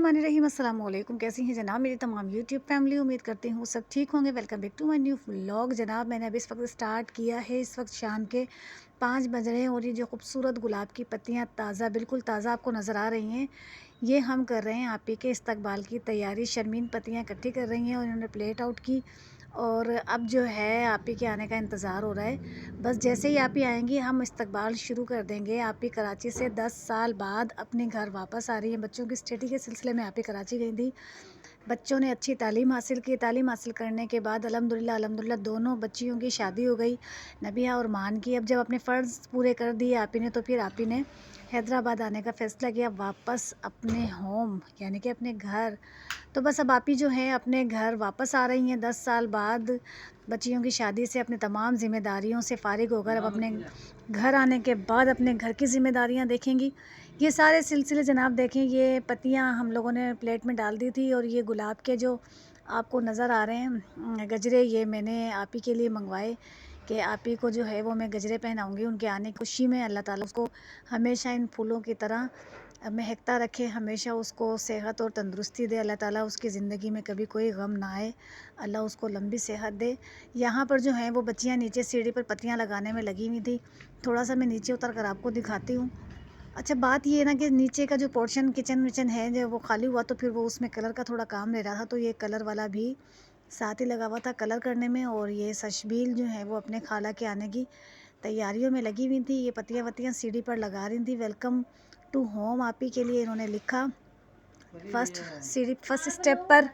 बिस्मिल्लाहिर्रहमानिर्रहीम। अस्सलाम वालेकुम। कैसी हैं जनाब मेरी तमाम यूट्यूब फैमिली। उम्मीद करती हूँ सब ठीक होंगे। Welcome back to my new vlog. जनाब मैंने अभी इस वक्त स्टार्ट किया है। इस वक्त शाम के 5 बज रहे हैं और ये जो खूबसूरत गुलाब की पत्तियाँ ताज़ा बिल्कुल ताज़ा आपको नज़र आ रही हैं, ये हम कर रहे हैं आप ही के इस्तकबाल की तैयारी। शर्मीन पत्तियाँ इकट्ठी कर रही हैं और इन्होंने प्लेट आउट की और अब जो है आप ही के आने का इंतज़ार हो रहा है। बस जैसे ही आप ही आएंगी हम इस्तकबाल शुरू कर देंगे। आप ही कराची से 10 साल बाद अपने घर वापस आ रही हैं। बच्चों की स्टडी के सिलसिले में आप ही कराची गई थी। बच्चों ने अच्छी तालीम हासिल की। तालीम हासिल करने के बाद अल्हम्दुलिल्लाह दोनों बच्चियों की शादी हो गई, नबिया और मान की। अब जब अपने फ़र्ज़ पूरे कर दिए आप ही ने, तो फिर आप ही ने हैदराबाद आने का फ़ैसला किया, वापस अपने होम यानी कि अपने घर। तो बस अब आप ही जो है अपने घर वापस आ रही हैं 10 साल बाद बच्चियों की शादी से, अपने तमाम ज़िम्मेदारियों से फ़ारिग होकर। अब अपने घर आने के बाद अपने घर की ज़िम्मेदारियां देखेंगी। ये सारे सिलसिले जनाब देखें, ये पत्तियां हम लोगों ने प्लेट में डाल दी थी और ये गुलाब के जो आपको नज़र आ रहे हैं गजरे, ये मैंने आप ही के लिए मंगवाए कि आप ही को जो है वो मैं गजरे पहनाऊँगी उनके आने की खुशी में। अल्लाह ताला उसको हमेशा इन फूलों की तरह महकता रखे, हमेशा उसको सेहत और तंदुरुस्ती दे। अल्लाह ताला उसकी ज़िंदगी में कभी कोई गम ना आए, अल्लाह उसको लंबी सेहत दे। यहाँ पर जो है वो बच्चियाँ नीचे सीढ़ी पर पत्तियाँ लगाने में लगी हुई थी। थोड़ा सा मैं नीचे उतर कर आपको दिखाती हूँ। अच्छा बात ये है ना कि नीचे का जो पोर्शन किचन विचन है जो वो खाली हुआ, तो फिर वो उसमें कलर का थोड़ा काम ले रहा था, तो ये कलर वाला भी साथ ही लगा हुआ था कलर करने में। और ये सशबील जो है वो अपने खाला के आने की तैयारियों में लगी हुई थी। ये पत्तियाँ वत्तियाँ सीढ़ी पर लगा रही थी। वेलकम टू होम आप ही के लिए इन्होंने लिखा। फर्स्ट स्टेप पर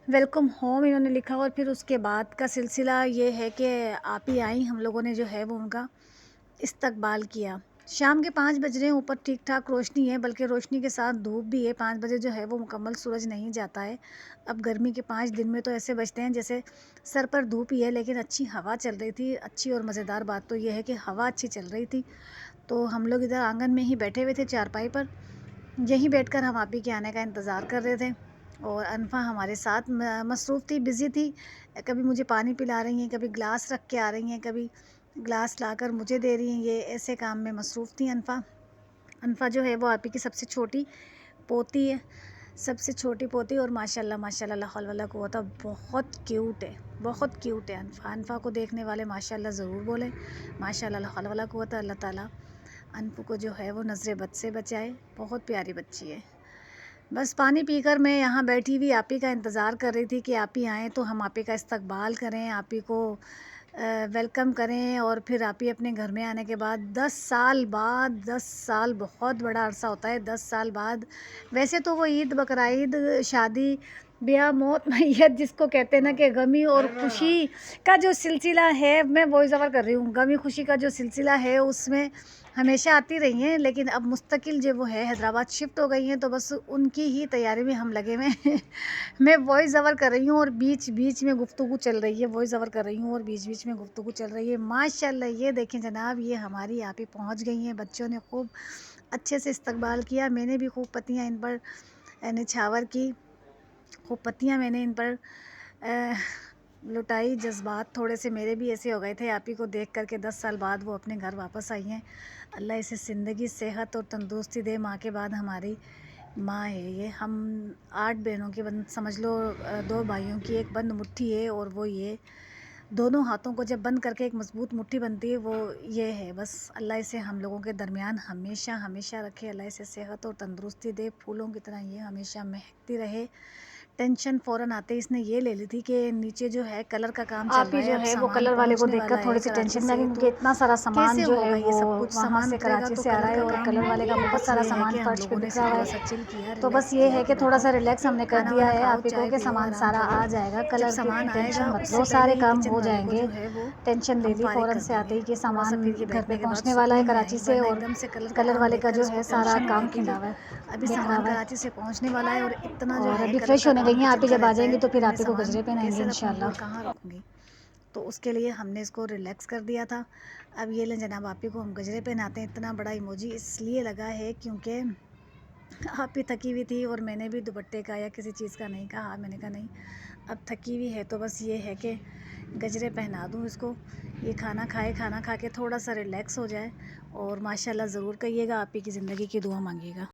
वेलकम होम इन्होंने लिखा और फिर उसके बाद का सिलसिला ये है कि आप ही आई, हम लोगों ने जो है वो उनका इस्तकबाल किया। शाम के 5 बज रहे हैं, ऊपर ठीक ठाक रोशनी है, बल्कि रोशनी के साथ धूप भी है। 5 बजे जो है वो मुकम्मल सूरज नहीं जाता है। अब गर्मी के 5 दिन में तो ऐसे बजते हैं जैसे सर पर धूप ही है, लेकिन अच्छी हवा चल रही थी। अच्छी और मज़ेदार बात तो ये है कि हवा अच्छी चल रही थी। तो हम लोग इधर आंगन में ही बैठे हुए थे चारपाई पर, यहीं बैठकर हम आप ही के आने का इंतज़ार कर रहे थे। और अनफा हमारे साथ मसरूफ़ थी, बिज़ी थी। कभी मुझे पानी पिला रही हैं, कभी ग्लास रख के आ रही हैं, कभी ग्लास लाकर मुझे दे रही हैं। ये ऐसे काम में मसरूफ़ थी अनफा। अनफा जो है वो आप ही की सबसे छोटी पोती है, सबसे छोटी पोती। और माशाल्लाह माशाल्लाह ला हौल वला कुव्वता, बहुत क्यूट है, बहुत क्यूट है अनफा। अनफा को देखने वाले माशाल्लाह ज़रूर बोलें माशाल्लाह ला हौल वला कुव्वता। अल्लाह ताला अनफू को जो है वो नज़र बद से बचाए। बहुत प्यारी बच्ची है। बस पानी पीकर मैं यहाँ बैठी हुई आप ही का इंतज़ार कर रही थी कि आप ही आएँ तो हम आप ही का इस्तकबाल करें, आप ही को वेलकम करें। और फिर आप ही अपने घर में आने के बाद 10 साल बाद, 10 साल बहुत बड़ा अरसा होता है। 10 साल बाद वैसे तो वो ईद बकरीद शादी ब्याह मौत मैयत जिसको कहते हैं ना कि गमी और खुशी का जो सिलसिला है, मैं वॉइस ओवर कर रही हूँ, गमी खुशी का जो सिलसिला है उसमें हमेशा आती रही हैं। लेकिन अब मुस्तकिल जो वो है हैदराबाद शिफ्ट हो गई हैं, तो बस उनकी ही तैयारी में हम लगे हुए हैं। मैं वॉइस ओवर कर रही हूँ और बीच बीच में गुफ्तगू चल रही है। वॉइस ओवर कर रही हूँ और बीच बीच में गुफ्तगू चल रही है। माशाल्लाह ये देखें जनाब, ये हमारी आप ही पहुँच गई हैं। बच्चों ने खूब अच्छे से इस्तकबाल किया। मैंने भी खूब पत्तियाँ इन पर निछावर की, खूब पत्तियाँ मैंने इन पर लुटाई। जज्बात थोड़े से मेरे भी ऐसे हो गए थे आप ही को देख कर के। 10 साल बाद वो अपने घर वापस आई हैं। अल्लाह इसे ज़िंदगी सेहत और तंदुरुस्ती दे। माँ के बाद हमारी माँ है ये। हम 8 बहनों की बंद समझ लो, 2 भाइयों की एक बंद मुट्ठी है। और वो ये दोनों हाथों को जब बंद करके एक मजबूत मुट्ठी बनती है, वो ये है। बस अल्लाह इसे हम लोगों के दरमियान हमेशा हमेशा रखे। अल्लाह इसे सेहत और तंदुरुस्ती दे। फूलों की तरह ये हमेशा महकती रहे। टेंशन फ़ौरन आते ही इसने ये ले ली थी कि नीचे जो है कलर का काम चल रहा है, अब वो सामान कलर वाले को पहुंचने देखकर वाला थोड़ी है सी कराची टेंशन में आ से, गई, तो क्योंकि इतना सारा सामान कैसे जो है होगा ये वो सब कुछ। वहाँ सामान से उतरेगा कराची तो से आ रहा कलर है का और काम कलर वाले होगा। का बहुत बस सारा ये है सामान कि हम फर्श पे लोगों ने बिखरा इसे हुआ थोड़ा सा है। चिल किया, तो रिलैक्स बस ये किया है कि कि थोड़ा देखो सा रिलैक्स हमने कर खाना दिया वाना है खाओ, आप ही को, चाय कि पियो, सामान आराम सारा करो। आ जाएगा। जब कलर की सामान इतनी टेंशन आएगा मत उससे लो, पहले सारे ही काम किचन हो वाले को जो जाएंगे। है वो टेंशन ले हम ली फारिग फ़ौरन कर से आते देंगे। ही कि थोड़ा सा सामान फिर ये घर पे बैठने के बाद पहुंचने वाला है सुकून में कराची आएगी, से। वरना और एकदम से कलर का कलर काम वाले का देखकर जो इसको है सारा टेंशन हो काम गई कि खिला फिर हुआ अभी है, बिखरा सामान हुआ है। कराची से पहुंचने वाला है और इतना जो और है अभी कलर फ्रेश का होने काम गई हैं आप किचन ही, का जब आ रहता जाएंगी है तो कि फिर मैं आप ही को सामान गजरे पहनाएंगे कैसे रखूँगी और इंशाल्लाह। कहाँ रखूँगी। तो उसके लिए हमने इसको रिलैक्स कर दिया था। अब ये लें जनाब, आप ही को हम गजरे पहनाते हैं। इतना बड़ा इमोजी इसलिए लगा है क्योंकि आप ही थकी हुई थी और मैंने भी दुपट्टे का या किसी चीज़ का नहीं कहा। मैंने कहा नहीं, अब थकी हुई है तो बस ये है कि गजरे पहना दूँ इसको। ये खाना खाए, खाना खा के थोड़ा सा रिलैक्स हो जाए। और माशाल्लाह ज़रूर कहिएगा, आप ही की ज़िंदगी की दुआ मांगिएगा।